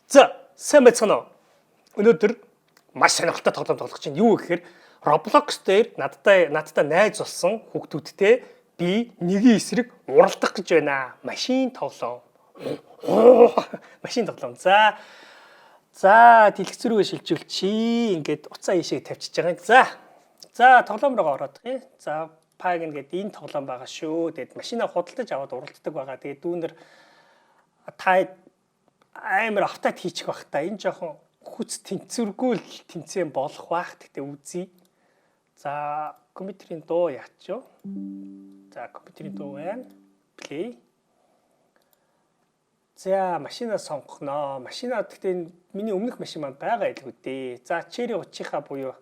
За, сайн байцгаана уу? Өнөөдөр маш сонирхолтой тоглоом тоглох чинь юу гэхээр Roblox дээр надтай найз болсон хүүхдүүдтэй би нэгэн эсрэг уралдах гэж байна. Машин тоглоом. Машин тоглоом. За, дэлгэц рүүгээ шилжүүлчихье. Ингээд уцаа ийшээ тавьчихж байгаа. За, тоглоом руу ороод гэх. За, паг ингээд энэ тоглоом байгаа шүү. Тэгэд машинаа худалдаж аваад уралддаг байгаа. Тэгээд дүүнэр та амар автаад хийчих бах та. Энэ жоохон хүч тэнцвэргүй л тэнцэн болох бах. Тэгтээ үзье. За, компьютерийн дуу яач юу? За, компьютерийн дуу байна. Play. За, машинаа сонгохноо. Машинаа гэхдээ миний өмнөх машин маань байгаа илүү дээ. За, Cherry 30-ийнхаа буюу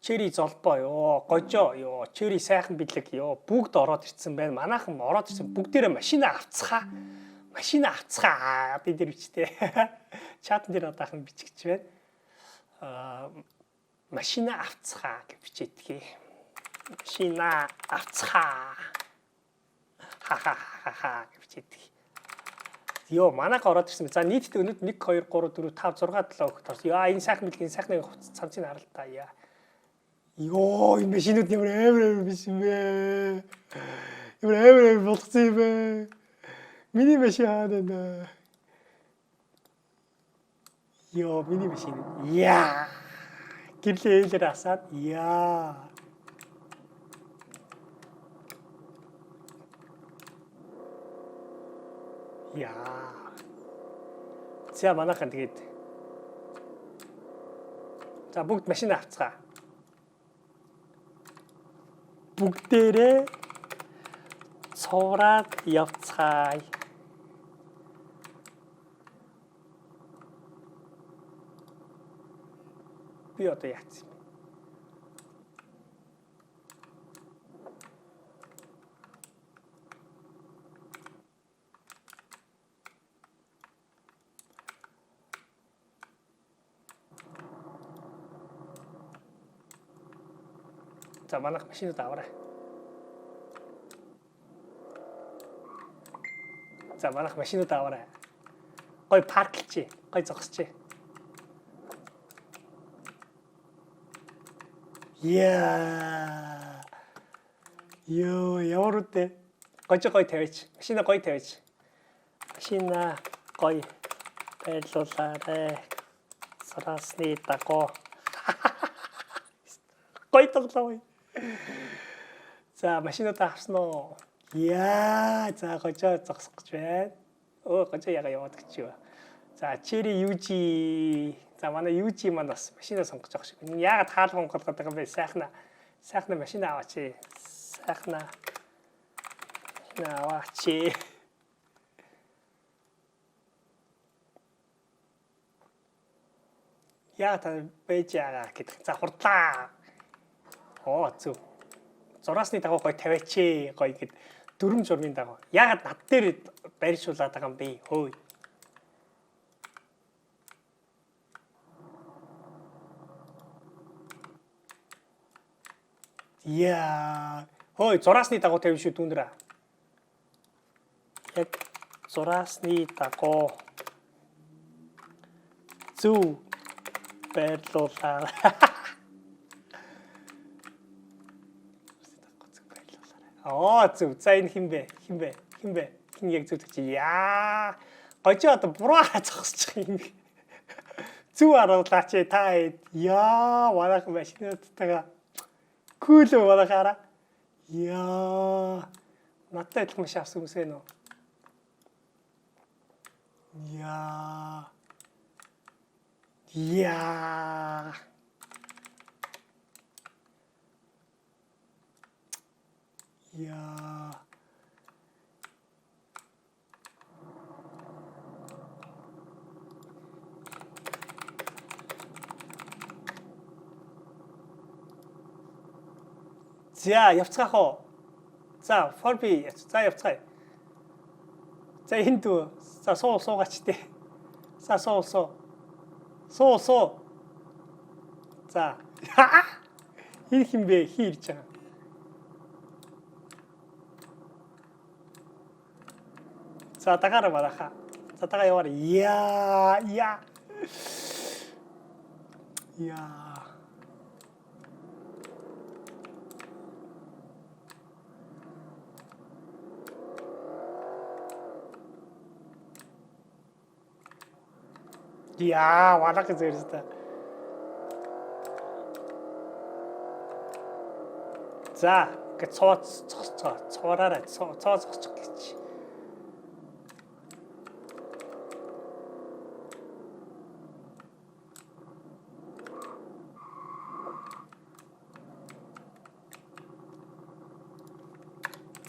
Cherry золбоо ёо, гожоо ёо, Cherry сайхан бэлэг ёо, бүгд ороод ирсэн байна. Манайхан ороод ирсэн бүгдээрээ машинаа авцгаа. Машинаа авцгаа бид нар бичтэй. Чатан дээр одоохан бичгч байна. Машинаа авцгаа гэж бичээдгээ. Машинаа авцгаа. Ха гэж бичээдгээ. Йоо, манайха ороод ирсэн. За нийтдээ өнөөдөр 1 2 3 4 5 6 7 хөлт орсон. Яа, энэ сайхан бэлгийн сайхны цамцыг харал та яа. Йоо, энэ машинууд ямар биш юм бэ? Ямар болгосон юм бэ? Миний машин хаана? Йоо, миний машин. Яа. Гэрлээ асаад. Яа. Яа. За манайхан тэгээд. За бүгд машин авцгаа. Бүгдээрээ цуураад явцгаая. Би одоо яац юм. За манайх машинууд аваарай. За манайх машинууд аваарай. Гой парклчи, гой зогсчи. Яа. Йоо, ямар үдэ. Гой тавьяач. Машина гой тавьяач. Машина гой байрлуулаарэ. Сарасны дагуу. Гой тоглоом. За, машинуудаа авсан уу? Яа, за гожоо зогсох гэж байна. Өө, гожоо яга яваад гэж юу. За, Cherry UG. За, манай UG маань бас машинаа сонгож байгаа шиг. Яагаад хаалган голгоод байгаа юм бэ? Сайхна машина аваач. Сайхна аваач. Яа та бэжаа гэдэг. За, хурдлаа. Оо, зүг. Зураасны дагуу гой тавиач гой гэд дүрм журмын дагуу. Яагаад над дээр байршуулаад байгаа юм бэ? Хөөе. Яа. Хөөе, зураасны дагуу тавина шүү дүүнрээ. Яг зураасны дагуу зүг байрлуулаа. Оо, зүг. За энэ хин бэ? Хин яг зүг чи. Яа. Гожоо одоо буруу зогсчих юм. Зүг аруулаач та. Яа, манайх машинуудтайгаа кул манайхаараа. Яа. Надтай адилхан машин авсан хүмүүс ээ нөө. Яа. Яа. Яа. За, явцгаах уу? За, Forby, за явцгаая. За, энэ дүү. За, суугаач тий. За, суу. За. Энэ хин бэ? Хийрж байгаа. За дагараа бараха. За тагаа яваарай. Яа. Яа. Яа, валах зэрэгтэй. За, гэ цоораарай. Цоцчих гэж.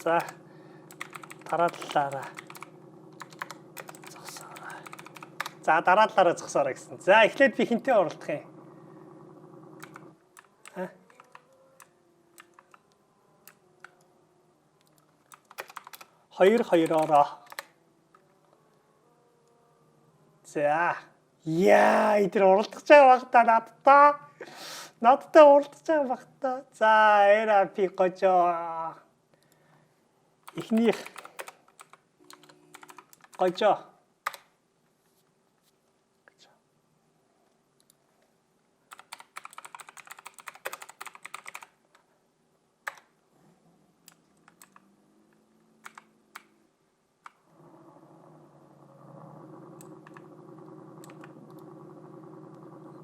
За, дараа талаараа зогсоорой. За, дараа талаараа зогсоорой гэсэн. За, эхлээд би хинтээ оролдох юм. Хоёроо. За. Яа, идэр уралдаж байгаа баг та надтай уралдаж байгаа баг та. За, эра пи гожоо. Ихнийх гожоо.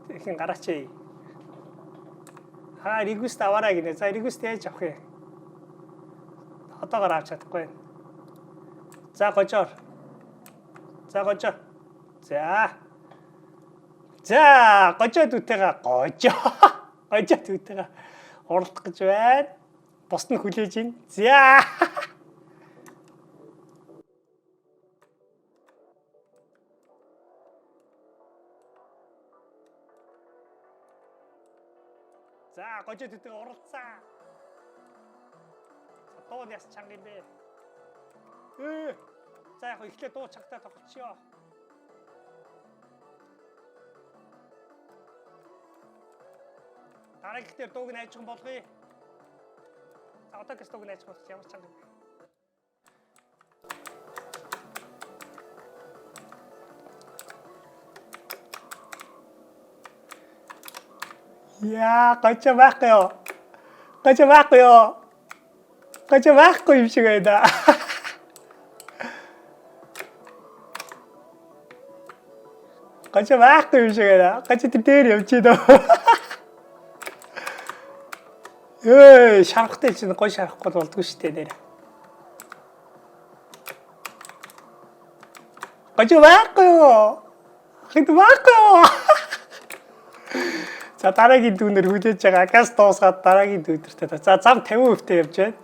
Ихэн гараач. Регүст аваарай гинэ. За, регүст яаж авах вэ? Одоогоор авч чадахгүй. За, гожоор. За, гожоо. За, гожоо дүүтэйгээ гожоо дүүтэйгээ уралдах гэж байна. Бусд нь хүлээж ийн. За. За, гожоо дүүтэйгээ уралцсан. Дуу яс чанга юм бэ? За яг ихлэ дуу чангатаа тоглочихё. Дараагийнх дууг нь айжхан болгоё. За одоо гэс дууг нь айжхан болгох ямар чанга юм бэ? Яа, гожоо байхгүй юу? Гожоо байхгүй юм шиг байна. Гожоо байхгүй юм шиг байна. Гожоо дээр явчих дөө. Шарахтай чинь гой шарахгүй болдгоо шүү дээ нэр. Гожоо байхгүй юу? За дараагийн дүүнэр хүлээж байгаа. Газ дуусгаад дараагийн дүүнэртэй. За зам 50%-тэй явж байна.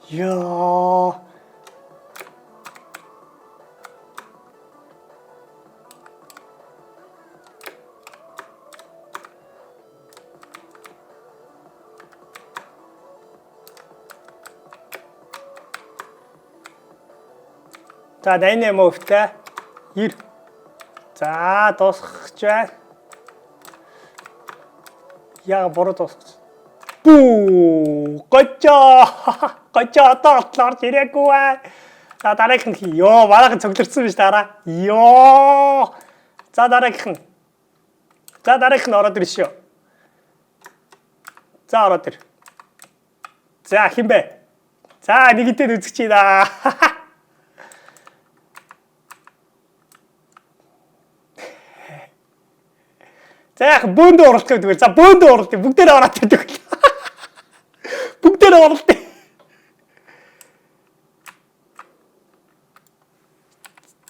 Яа. За 88%-тэй 90. За дуусгах байна. Яа буруу дуусгах. Бүү! Гочоо одоо отлоор ирээгүй бай. За дараагийнх нь ёо, манайхан цогцолцсон биш дараа. Ёо. За дараагийнх нь ороод ирж шүү. За ороод ир. За хин бэ? За нэгэнтээ үзэж чи да. За яг бөөндөө оролцох гэдэг. За бөөндөө оролцох. Бүгдээрээ ороод ирдэг. Бүгдээрээ оролцох.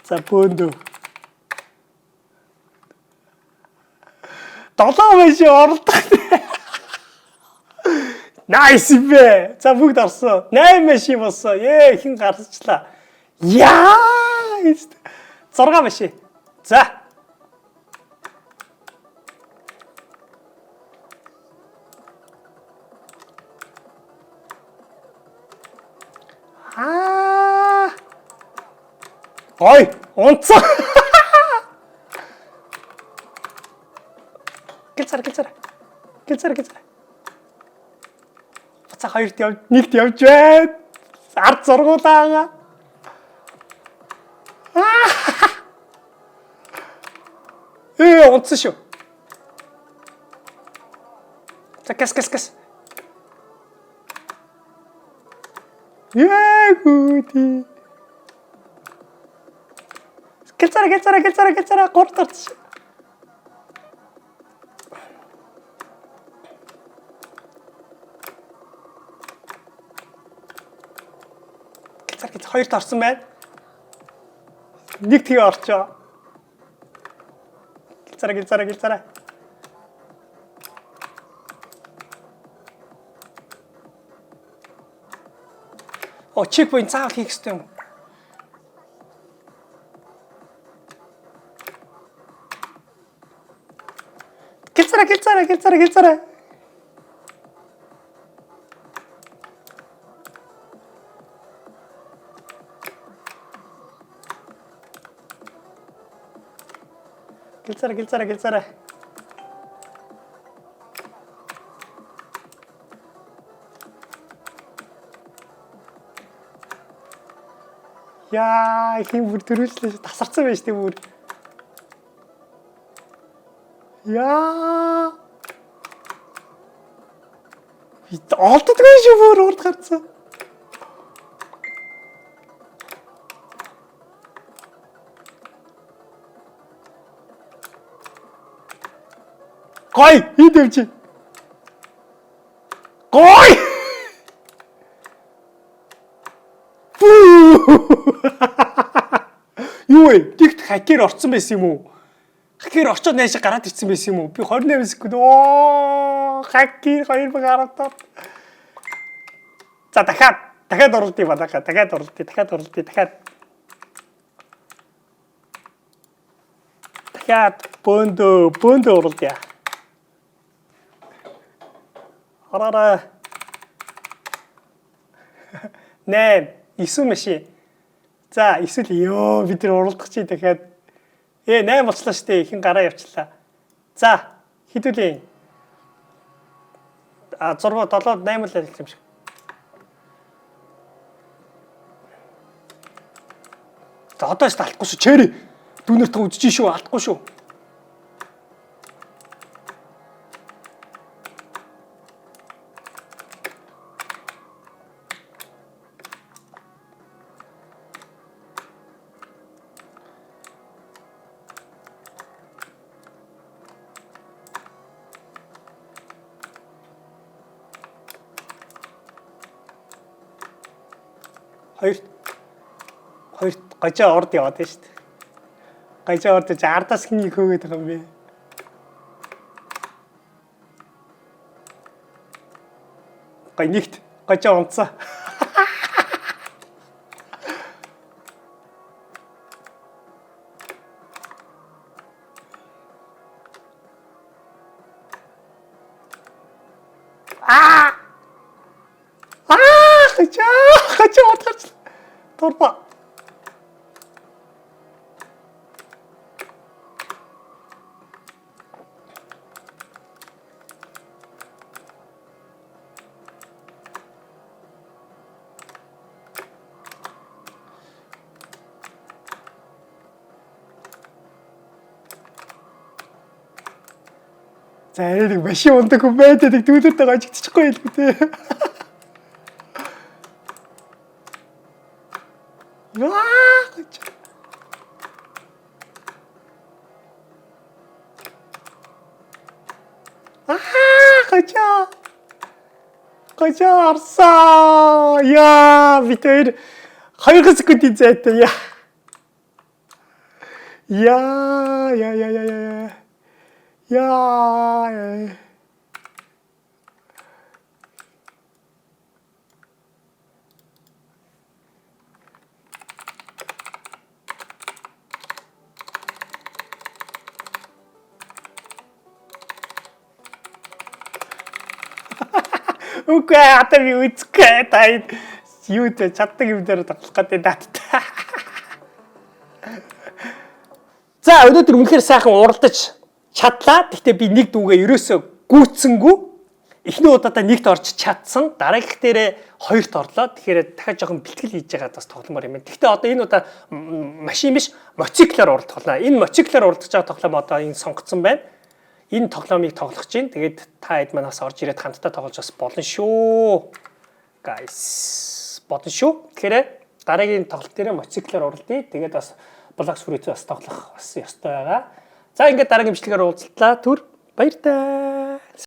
За бөөндөө. 7 биш оролцох. Найс бэ. За бүгд орсон. 8 биш болсон. Хин гарчлаа. Яа! 6 биш. За. Ой, онцоо. Гэлцээрэй. Буцаа хоёрт явж, нэгт явж байна. Ард зургуулаа. Унтсан шүү. За кэс. Гүти. Гэлцээрэй. Гурд орсон. Хоёрт орсон байна. Нэг тэгээ орчоо. Гэлцээрэй. Чекпоинт цаавал хийх ёстой юм. Гэлцээрэй. Гэлцээрэй. Яа, хин бүр төрүүлсэн тасарсан байж тийм бүр. Яа. Олддоггүй шүү бүр урд гарцсан. Гой, хийдэмчи. Гой. Юу вэ? Тэгт хакер орсон байсан юм уу? Хакер очоод найшаа гараад ирсэн байсан юм уу? Би 28 секунд. Хакер 2010-д. За дахиад оруулъя ба дахиад оруулъя. Дахиад бөөндөө оруулъя. Хараа. 9 машин. За эсвэл бид нар уралдах чи дахиад 8 болчлаа шүү дээ. Ихэн гараа явчлаа. За хэдүүлээ. 6 7 8 л ажиллах юм шиг. За одоо ч алдахгүй шүү. Чэри. Дүүнэрт үдчихэж шүү. Алдахгүй шүү. Хоёрт гожоо орд яваад байна шүү дээ. Гожоо ордож ардаас хнийг хөөгээд байгаа юм бэ? Нэгт гожоо унтсан. Гожоо унтаж. Торба. За нэг машин ундаг юм байдаг дүүлэртэй гажигдчихгүй юм те. Гожоо орсон. Яа, битэр 2 секундын зайтай яа. Яа. Үгүй одоо би үзэхгүй таа юу ч чаддаг юм дээр тоглох гэдэг даттай. За өнөөдөр үнэхээр сайхан уралдаж чадлаа. Гэхдээ би нэг дүүгээ ерөөсөө гүйцсэнгүй. Эхний удаадаа нэгт орж чадсан. Дараагийнх дээрээ хоёрт орлоо. Тэгэхээр дахиад жоохон бэлтгэл хийж байгаад бас тогломоор юм байна. Гэхдээ одоо энэ удаа машин биш, мотоциклаар уралдах болно. Энэ мотоциклаар уралдаж байгаа тоглоом одоо энэ сонгогдсон байна. Энэ тоглоомыг тоглох чинь. Тэгээд та хэд манаас орж ирээд хамтдаа тоглож бас болно шүү. Guys, болно шүү. Тэгэхээр дараагийн тоглолт дээр мотоциклаар уралдъя. Тэгээд бас Blox Fruit бас тоглох бас ёстой байгаа. За ингээд дараагийн бичлэгээр уулзлаа. Түр баяр таа.